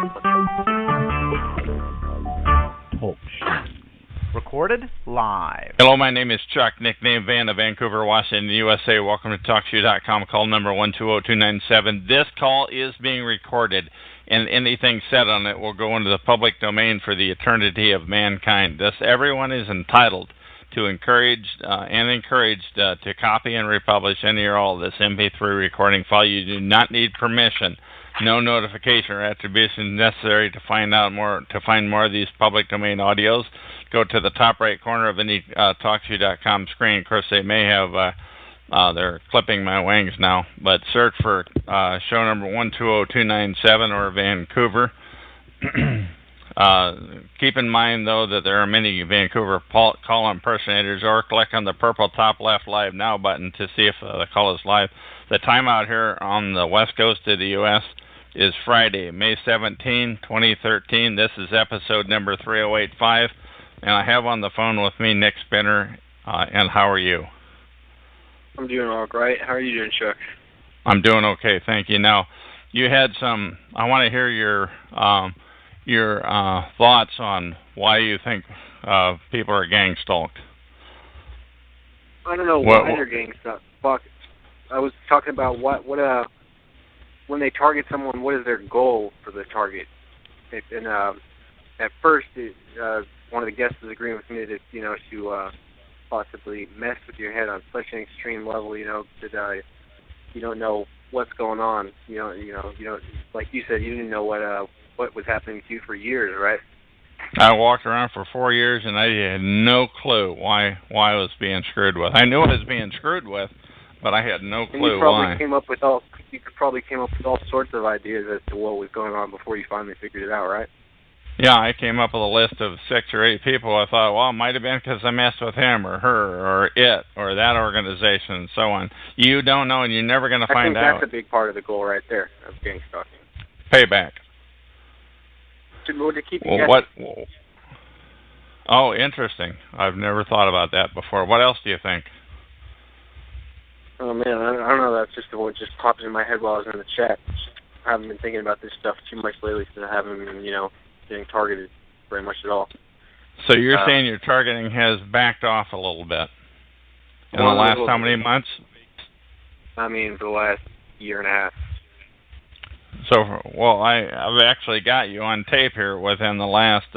Talk show. Recorded live. Hello, my name is Chuck, nickname Van of Vancouver, Washington, USA. Welcome to talkshoe.com, call number 120297. This call is being recorded, and anything said on it will go into the public domain for the eternity of mankind. Thus, everyone is entitled to encouraged to copy and republish any or all of this MP3 recording file. You do not need permission. No notification or attribution necessary to find more of these public domain audios. Go to the top right corner of any talkshoe.com screen. Of course, they may have they're clipping my wings now, but search for show number 120297 or Vancouver. Keep in mind, though, that there are many Vancouver call impersonators, or click on the purple top left Live Now button to see if the call is live. The time out here on the west coast of the U.S. is Friday, May 17, 2013. This is episode number 3085, and I have on the phone with me Nick Spinner. And how are you? I'm doing all right. How are you doing, Chuck? I'm doing okay, thank you. Now, you had some. I want to hear your thoughts on why you think people are gang stalked. I don't know why they're gang stalked. Fuck. I was talking about what when they target someone, what is their goal for the target? And at first, one of the guests was agreeing with me that to possibly mess with your head on such an extreme level, that you don't know what's going on. You know, like you said, you didn't know what was happening to you for years, right? I walked around for 4 years, and I had no clue why I was being screwed with. I knew I was being screwed with, but I had no clue why. You probably came up with all sorts of ideas as to what was going on before you finally figured it out, right? Yeah, I came up with a list of 6 or 8 people. I thought, well, it might have been because I messed with him or her or it or that organization and so on. You don't know, and you're never going to find out. I think that's a big part of the goal right there of gang stalking. Payback. To keep you guessing. Oh, interesting. I've never thought about that before. What else do you think? Oh, man, I don't know. That's just what just popped in my head while I was in the chat. I haven't been thinking about this stuff too much lately since I haven't been, getting targeted very much at all. So you're saying your targeting has backed off a little bit in the last how many months? I mean, for the last year and a half. So, well, I've actually got you on tape here within the last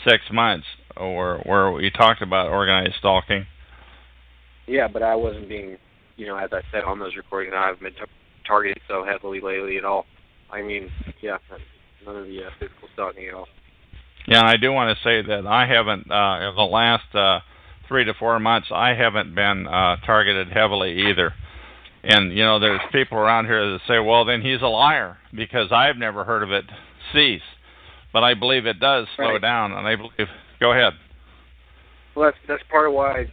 6 months where we talked about organized stalking. Yeah, but I wasn't being, as I said on those recordings, I haven't been targeted so heavily lately at all. I mean, yeah, none of the physical stalking at all. Yeah, and I do want to say that I haven't, in the last 3 to 4 months, I haven't been targeted heavily either. And, there's people around here that say, well, then he's a liar, because I've never heard of it cease. But I believe it does slow down, and I believe... Go ahead. Well, that's part of why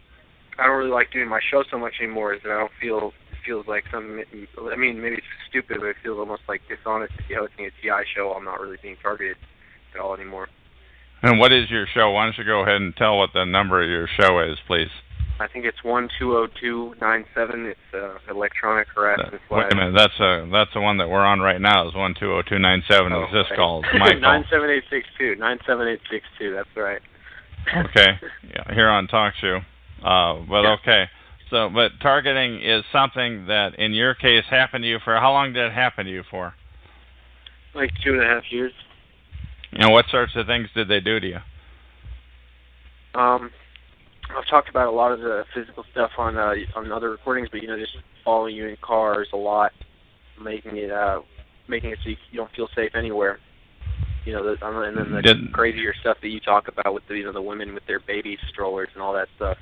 I don't really like doing my show so much anymore, is that I don't feel... It feels like something... I mean, maybe it's stupid, but it feels almost like dishonest to be hosting a TI show. I'm not really being targeted at all anymore. And what is your show? Why don't you go ahead and tell what the number of your show is, please? I think it's 120297. It's electronic harassment. Wait a minute, that's the one that we're on right now. Is 120297. Is this call? It's my call. 97862. 97862. That's right. Okay, yeah, here on TalkShoe. But yeah. Okay, but targeting is something that, in your case, happened to you for how long did it happen to you for? Like 2.5 years. And what sorts of things did they do to you? I've talked about a lot of the physical stuff on other recordings, but just following you in cars a lot, making it so you don't feel safe anywhere. And then the crazier stuff that you talk about with the women with their baby strollers and all that stuff.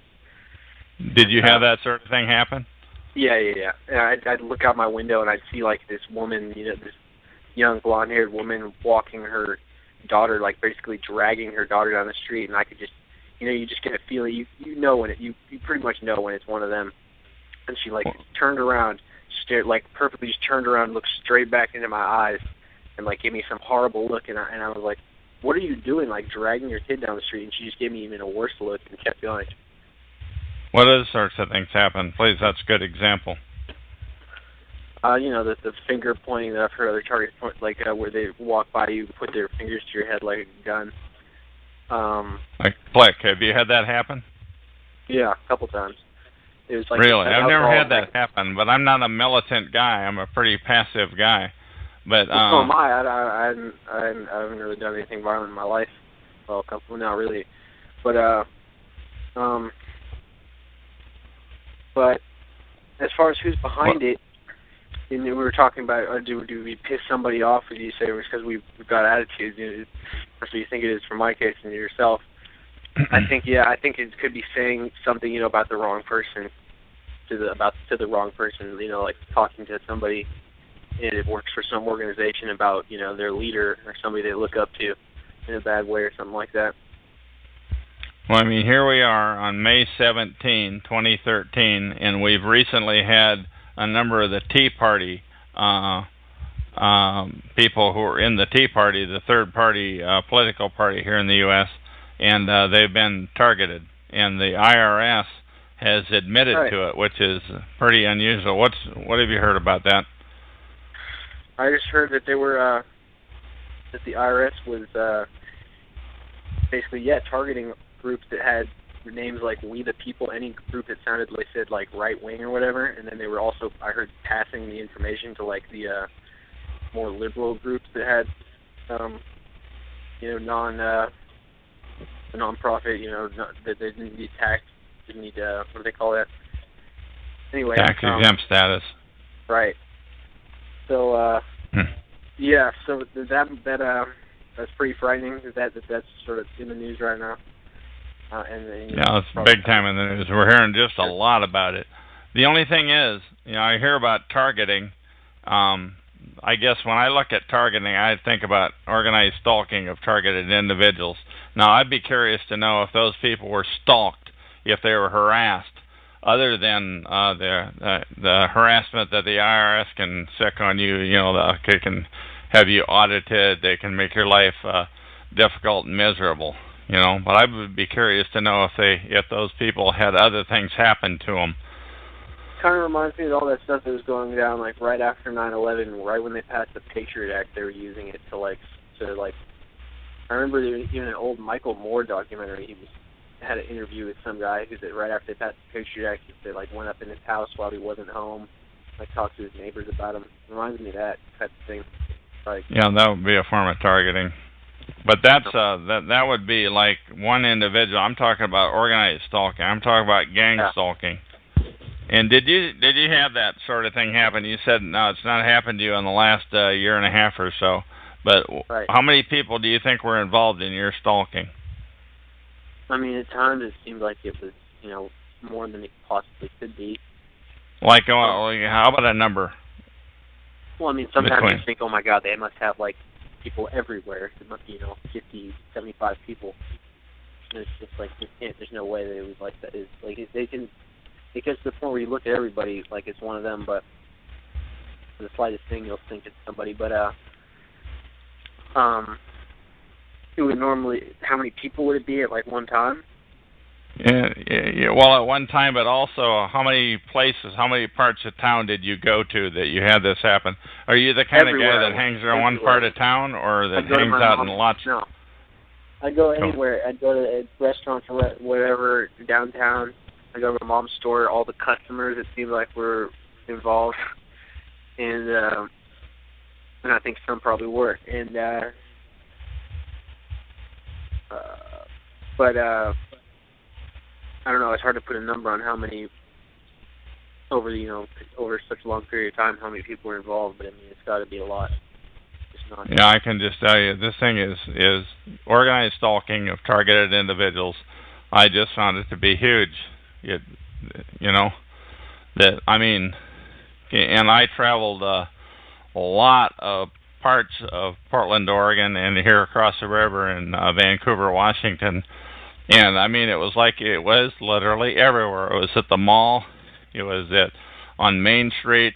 Did you have that sort of thing happen? Yeah. And I'd look out my window and I'd see like this woman, this young blonde-haired woman walking her daughter, like basically dragging her daughter down the street, and I could just. You just get a feeling. You know when you pretty much know when it's one of them. And she turned around, perfectly just turned around, looked straight back into my eyes, and gave me some horrible look. And I was like, "What are you doing? Dragging your kid down the street?" And she just gave me even a worse look and kept going. What other sorts of things happen? Please, that's a good example. The finger pointing that I've heard other targets point, like where they walk by you, put their fingers to your head like a gun. Like flick. Have you had that happen? Yeah, a couple times. It was like really, I've never had that happen, but I'm not a militant guy. I'm a pretty passive guy. But so am I. I haven't really done anything violent in my life. Well, not really. But as far as who's behind it, and we were talking about, do we piss somebody off? Or do you say it was because we've got attitudes? That's what you think it is for my case and yourself. I think it could be saying something, about the wrong person to the wrong person, like talking to somebody and it works for some organization about, their leader or somebody they look up to in a bad way or something like that. Well, I mean, here we are on May 17, 2013, and we've recently had a number of the Tea Party people who are in the Tea Party, the third party political party here in the U.S., and they've been targeted, and the IRS has admitted to it, which is pretty unusual. What have you heard about that? I just heard that they were that the IRS was basically targeting groups that had names like We the People, any group that sounded like said like right wing or whatever, and then they were also, I heard, passing the information to like the more liberal groups that had non-profit, that they didn't need tax, didn't need what do they call that? Anyway, tax exempt status. Right. So so that's pretty frightening. That's sort of in the news right now. It's big time in the news. We're hearing just a lot about it. The only thing is, I hear about targeting. I guess when I look at targeting, I think about organized stalking of targeted individuals. Now, I'd be curious to know if those people were stalked, if they were harassed, other than the harassment that the IRS can sick on you. They can have you audited. They can make your life difficult and miserable. But I would be curious to know if those people had other things happen to them. Kind of reminds me of all that stuff that was going down like right after 9/11, right when they passed the Patriot Act. They were using it to I remember there was even an old Michael Moore documentary. He had an interview with some guy who said right after they passed the Patriot Act, they went up in his house while he wasn't home, talked to his neighbors about him. It reminds me of that type of thing. That would be a form of targeting. But that's that would be like one individual. I'm talking about organized stalking. I'm talking about gang stalking. And did you have that sort of thing happen? You said no, it's not happened to you in the last year and a half or so. But how many people do you think were involved in your stalking? I mean, at times it seemed like it was more than it possibly could be. Like how about a number? Well, I mean, sometimes you think, oh my God, they must have people everywhere. It must be 50, 75 people. And it's just there's no way they would that. Is they can. It gets to the point where you look at everybody like it's one of them, but for the slightest thing you'll think it's somebody. But it would normally, how many people would it be at one time? Yeah. Well, at one time, but also how many places, how many parts of town did you go to that you had this happen? Are you the kind of guy that hangs around one part of town, or that hangs out in lots? No. I go anywhere. I'd go to restaurants or whatever downtown. I go to my mom's store. All the customers, it seemed like, were involved, and I think some probably were. And but I don't know. It's hard to put a number on how many over such a long period of time how many people were involved. But I mean, it's got to be a lot. Yeah, I can just tell you this thing is organized stalking of targeted individuals. I just found it to be huge. And I traveled a lot of parts of Portland, Oregon, and here across the river in Vancouver, Washington. And I mean, it was literally everywhere. It was at the mall, it was on Main Street,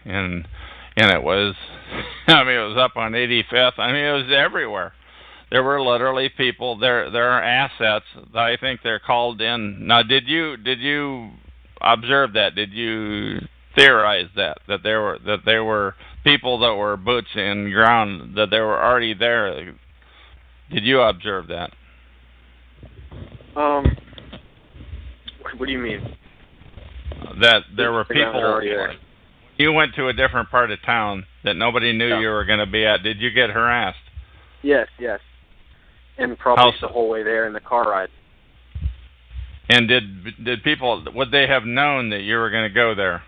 and it was, it was up on 85th. It was everywhere. There were literally people. There are assets that I think they're called in. Now, did you observe that? Did you theorized that they were people that were boots in ground, that they were already there. Did you observe that? What do you mean? That there were people. Already there. You went to a different part of town that nobody knew you were going to be at. Did you get harassed? Yes. And probably How so? the whole way there in the car ride. And did people, would they have known that you were going to go there?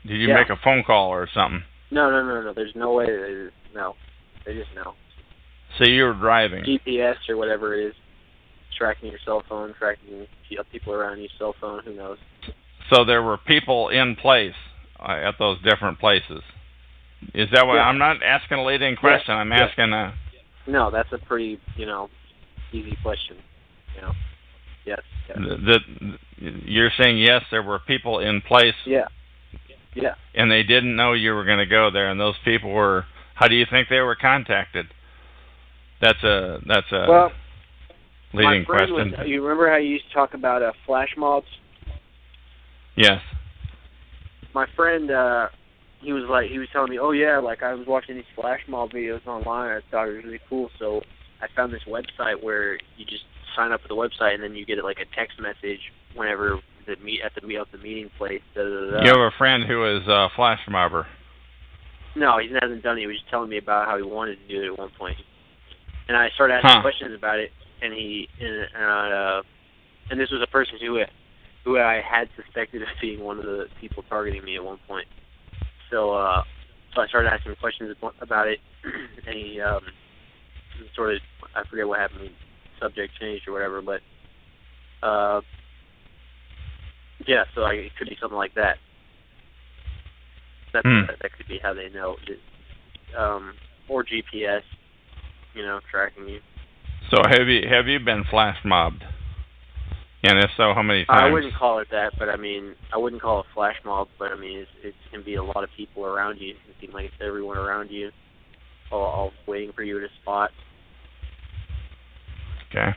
Did you make a phone call or something? No. There's no way. No. They just know. So you were driving. GPS or whatever it is. Tracking your cell phone, tracking people around your cell phone, who knows. So there were people in place at those different places. Is that what? I'm not asking a leading question. I'm asking a... No, that's a pretty, easy question. Yes. You're saying yes, there were people in place. Yeah. And they didn't know you were going to go there, and those people were... How do you think they were contacted? That's a leading question. You remember how you used to talk about flash mobs? Yes. My friend, he was telling me, oh yeah, like I was watching these flash mob videos online. I thought it was really cool, so I found this website where you just sign up for the website and then you get like a text message whenever at the meeting place. You have a friend who is a flash mobber. No, he hasn't done it. He was just telling me about how he wanted to do it at one point, and I started asking questions about it, and and this was a person who I had suspected of being one of the people targeting me at one point. So I started asking questions about it, and he sort of, I forget what happened, subject changed or whatever, but so it could be something like that. That could be how they know, or GPS, tracking you. So have you been flash mobbed? And if so, how many times? I wouldn't call it that, but I wouldn't call it flash mob, but it can be a lot of people around you. It seems like it's everyone around you, all waiting for you at a spot. Okay.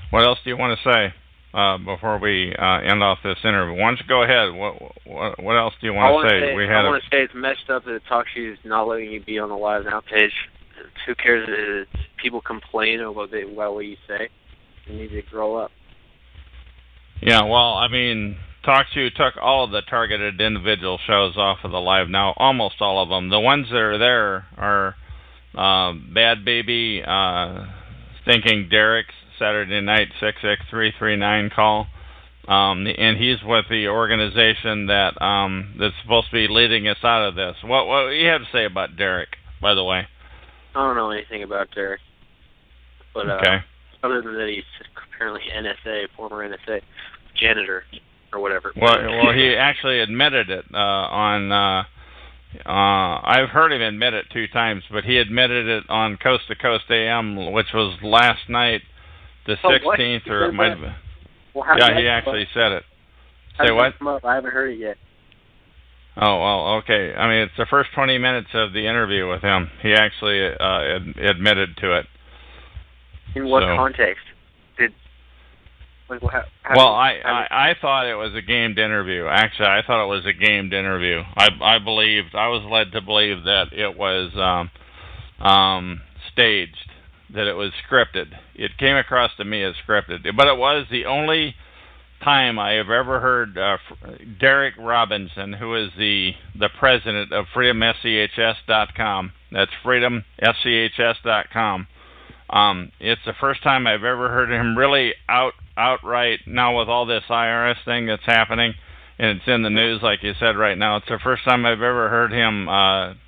What else do you want to say before we end off this interview? Why don't you go ahead? What else do you want to say? I want to say it's messed up that TalkShoe is not letting you be on the Live Now page. Who cares if people complain about what you say? You need to grow up. Yeah, well, TalkShoe took all of the targeted individual shows off of the Live Now, almost all of them. The ones that are there are Bad Baby, Thinking Derek's Saturday Night 66339 call, and he's with the organization that's supposed to be leading us out of this. What do you have to say about Derek, by the way? I don't know anything about Derek, but other than that he's apparently NSA, former NSA janitor or whatever. Well, he actually admitted it I've heard him admit it 2 times, but he admitted it on Coast to Coast AM, which was last night, the 16th, or it might have been. Well, he actually said it. Say what? I haven't heard it yet. Oh, well, okay. It's the first 20 minutes of the interview with him. He actually admitted to it. In what context? I thought it was a gamed interview. Actually, I thought it was a gamed interview. I was led to believe that it was staged, that it was scripted. It came across to me as scripted, but it was the only time I have ever heard Derek Robinson, who is the president of freedomschs.com. That's freedomschs.com. It's the first time I've ever heard him really outright, now with all this IRS thing that's happening, and it's in the news, like you said right now, it's the first time I've ever heard him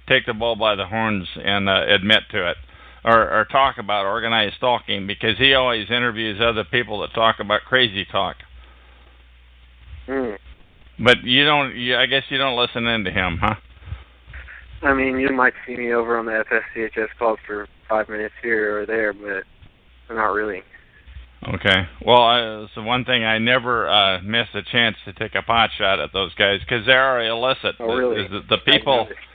take the bull by the horns and admit to it, or talk about organized stalking, because he always interviews other people that talk about crazy talk. But I guess you don't listen into him, huh? You might see me over on the FSCHS calls for 5 minutes here or there, but not really. Okay. Well, it's the one thing, I never miss a chance to take a pot shot at those guys, because they are illicit. Oh, really? The people